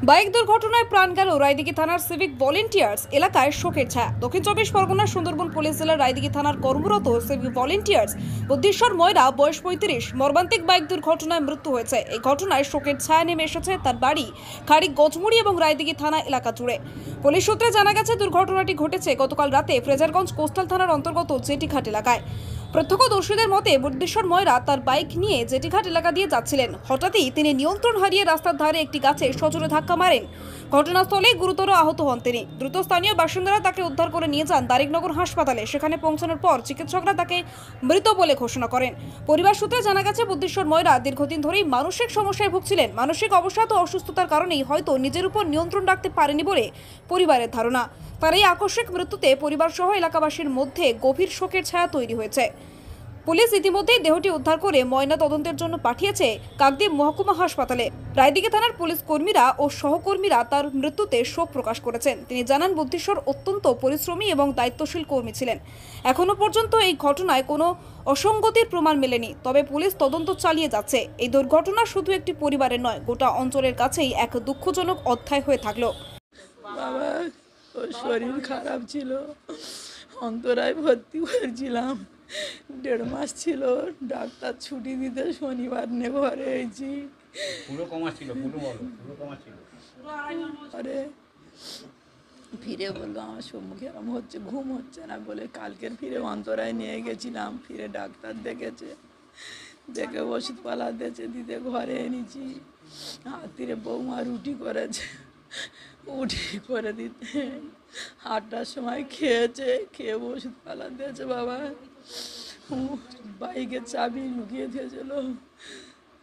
Bike দুর্ঘটনায় প্রাণ গেল রায়দিঘি থানার সিভিক ভলেন্টিয়ার্স। এলাকায় শোকের ছায়া। দক্ষিণ চব্বিশ পরগনার সুন্দরবন পুলিশ জেলার রায়দিঘি থানার কর্মরত সিভিক ভলেন্টিয়ার্স বুদ্ধিশ্বর ময়রা, বয়স 35, মর্মান্তিক বাইক দুর্ঘটনায় মৃত্যু হয়েছে। এই ঘটনায় শোকের ছায়া নেমে এসেছে তার বাড়ি খাড়ি, গজমুড়ি এবং রায়দিঘি থানা এলাকা জুড়ে। পুলিশ সূত্রে জানা গেছে, দুর্ঘটনাটি ঘটেছে গতকাল রাতে ফ্রেজারগঞ্জ কোস্টাল থানার অন্তর্গত জেটিঘাট এলাকায়। প্রত্যক্ষদর্শীদের মতে, বুদ্ধিশ্বর ময়রা তার বাইক নিয়ে জেটিঘাট এলাকা দিয়ে যাচ্ছিলেন। হঠাৎই তিনি নিয়ন্ত্রণ হারিয়ে রাস্তার ধারে একটি গাছে সজোরে ধাক্কা মারেন। ঘটনাস্থলে গুরুতর আহত হন তিনি। দ্রুত স্থানীয় বাসিন্দারা তাকে উদ্ধার করে নিয়ে যান দারিকনগর হাসপাতালে। সেখানে পৌঁছানোর পর চিকিৎসকরা তাকে মৃত বলে ঘোষণা করেন। পরিবার সূত্রে জানা গেছে, বুদ্ধিশ্বর ময়রা দীর্ঘদিন ধরেই মানসিক সমস্যায় ভুগছিলেন। মানসিক অবসাদ ও অসুস্থতার কারণেই হয়তো নিজের উপর নিয়ন্ত্রণ রাখতে পারেনি বলে পরিবারের ধারণা। তার এই আকস্মিক মৃত্যুতে পরিবার সহ এলাকাবাসীর মধ্যে গভীর শোকের ছায়া তৈরি হয়েছে। পুলিশ ইতিমধ্যেই দেহটি উদ্ধার করে ময়না তদন্তের জন্য পাঠিয়েছে কাকদ্বীপ মহকুমা হাসপাতালে। রায়দিঘি থানার পুলিশ কর্মীরা ও সহকর্মীরা তার মৃত্যুতে শোক প্রকাশ করেছেন। তিনি জানান, বুদ্ধিশ্বর অত্যন্ত পরিশ্রমী এবং দায়িত্বশীল কর্মী ছিলেন। এখনো পর্যন্ত এই ঘটনায় কোনো অসঙ্গতির প্রমাণ মেলেনি, তবে পুলিশ তদন্ত চালিয়ে যাচ্ছে। এই দুর্ঘটনা শুধু একটি পরিবারের নয়, গোটা অঞ্চলের কাছেই এক দুঃখজনক অধ্যায় হয়ে থাকলো। বাবা, ওর শরীর খারাপ ছিল, অন্তরায় ভর্তি করেছিলাম। 1.5 মাস ছিল, ডাক্তার ছুটি দিতে শনিবার নিয়ে ঘরে এসেছি। পরে ফিরে বললো আমার সম্মুখে এরম হচ্ছে, ঘুম হচ্ছে না বলে কালকের ফিরে অন্তরায় নিয়ে গেছিলাম। ফিরে ডাক্তার দেখেছে, দেখে ওষুধপালা দিতে ঘরে এনেছি। রাত্রিরে বৌমা রুটি করেছে, উঠি করে দিতে 8টার সময় খেয়েছে, খেয়ে ওষুধপালা দিয়েছে। বাবা, বাইকের চাবি লুকিয়ে দিয়েছিল,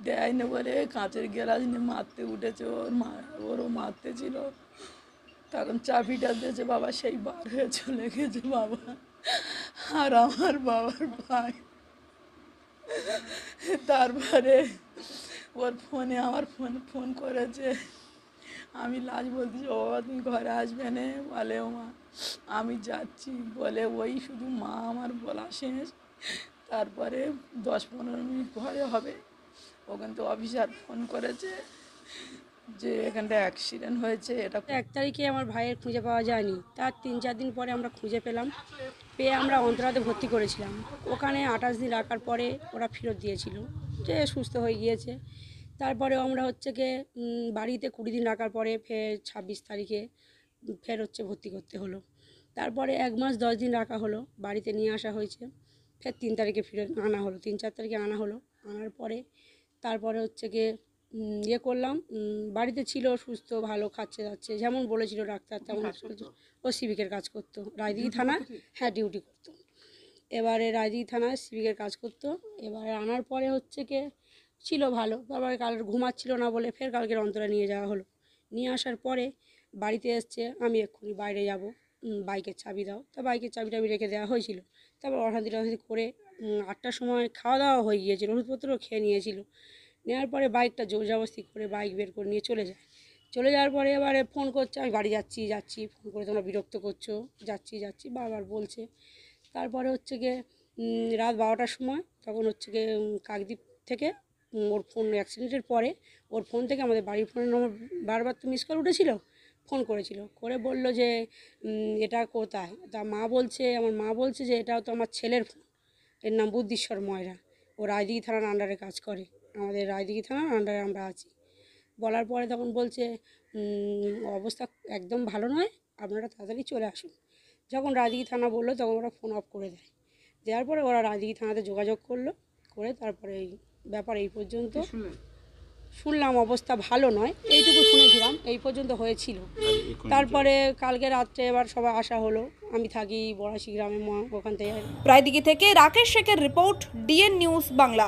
দেয়নি বলে কাঁচের গ্লাস নিয়ে মারতে উঠেছে। ওরও মারতে ছিল, তখন চাবিটা দিয়েছে। বাবা সেই বার হয়ে চলে গেছে বাবা। আর আমার বাবার ভাই তারপরে ওর ফোনে আমার ফোন করেছে। আমি লাশ বলতেছি, ও বাবা তুমি ঘরে আসবে না? বলে ও মা আমি যাচ্ছি বলে ওই শুধু মা আমার বলা শেষ। তারপরে 10-15 মিনিট ঘরে হবে, ওখান থেকে অফিসার ফোন করেছে যে এখানটা অ্যাক্সিডেন্ট হয়েছে। এটা 1 তারিখে আমার ভাইয়ের খুঁজে পাওয়া যায়নি, তার 3-4 দিন পরে আমরা খুঁজে পেলাম। পেয়ে আমরা অন্তরাতে ভর্তি করেছিলাম। ওখানে 28 দিন রাখার পরে ওরা ফেরত দিয়েছিল যে সুস্থ হয়ে গিয়েছে। তারপরে আমরা বাড়িতে 20 দিন রাখার পরে ফের 26 তারিখে ফের ভর্তি করতে হলো। তারপরে 1 মাস 10 দিন রাখা হলো, বাড়িতে নিয়ে আসা হয়েছে। ফের 3 তারিখে ফেরত আনা হলো, 3-4 তারিখে আনা হলো। আনার পরে তারপরে করলাম, বাড়িতে ছিল, সুস্থ, ভালো, খাচ্ছে যাচ্ছে, যেমন বলেছিল ডাক্তার তেমন। ও সিভিকের কাজ করতো রায়দিঘি থানায়। হ্যাঁ, ডিউটি করতো। এবারে রায়দিঘি থানায় সিভিকের কাজ করতো। এবারে আনার পরে ছিল ভালো। তারপরে কাল ঘুমাচ্ছিল না বলে ফের কালকের অন্তরা নিয়ে যাওয়া হলো। নিয়ে আসার পরে বাড়িতে এসছে, আমি এক্ষুনি বাইরে যাব, বাইকের চাবি দাও। তা বাইকের চাবিটা আমি রেখে দেওয়া হয়েছিল। তারপর অশান্তি করে 8টার সময় খাওয়া দাওয়া হয়ে গিয়েছিল, ওষুধপত্রও খেয়ে নিয়েছিল। নেওয়ার পরে বাইকটা জোরজবরদস্তি করে বাইক বের করে নিয়ে চলে যায়। চলে যাওয়ার পরে এবারে ফোন করছে, আমি বাড়ি যাচ্ছি, ফোন করে তোমরা বিরক্ত করছো, যাচ্ছি বারবার বলছে। তারপরে রাত 12টার সময় তখন কাকদ্বীপ থেকে ওর ফোন অ্যাক্সিডেন্টের পরে ওর ফোন থেকে আমাদের বাড়ির ফোনের নম্বর বারবার তো মিস কল উঠেছিল। ফোন করেছিল, করে বলল যে এটা কোথায়? তা আমার মা বলছে যে এটাও তো আমার ছেলের ফোন, এর নাম বুদ্ধিশ্বর ময়রা, ও রায়দিঘি থানার আন্ডারে কাজ করে, আমাদের রায়দিঘি থানার আন্ডারে আমরা আছি। বলার পরে তখন বলছে অবস্থা একদম ভালো নয়, আপনারা তাড়াতাড়ি চলে আসুন। যখন রায়দিঘি থানা বললো তখন ওরা ফোন অফ করে দেওয়ার পরে ওরা রায়দিঘি থানাতে যোগাযোগ করলো, করে তারপরে এই ব্যাপার এই পর্যন্ত শুনলাম। অবস্থা ভালো নয়, এইটুকু শুনেছিলাম, এই পর্যন্ত হয়েছিল। তারপরে কালকে রাত্রে এবার সবাই আসা হলো। আমি থাকি বড়াশি গ্রামে, ওখান থেকে। রায়দিঘি থেকে রাকেশ শেখের রিপোর্ট, ডিএন নিউজ বাংলা।